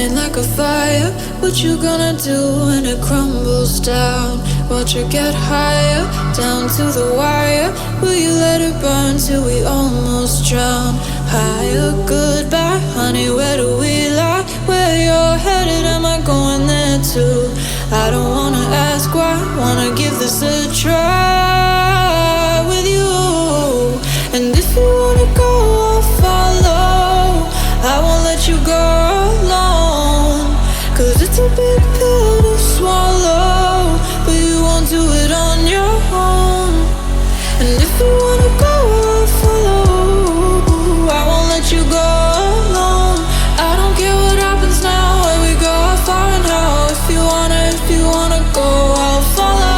burning like a fire. What you gonna do when it crumbles down? Watch it get higher, down to the wire. Will you let it burn till we almost drown? Higher, goodbye, honey, where do we lie? Where you're headed, am I going there too? I don't wanna ask why, wanna give this a try with you. And if you wanna go, I'll follow. I won't let you go alone, 'cause it's a big pill to swallow, but you won't do it on your own. And if you wanna go, I'll follow. I won't let you go alone. I don't care what happens now, where we go, how far and how. If you wanna go, I'll follow.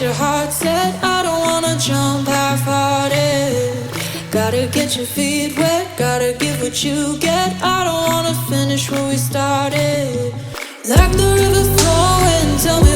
Your heart set, I don't wanna jump half-hearted. Gotta get your feet wet, gotta give what you get. I don't wanna finish where we started. Like the river flowing, tell me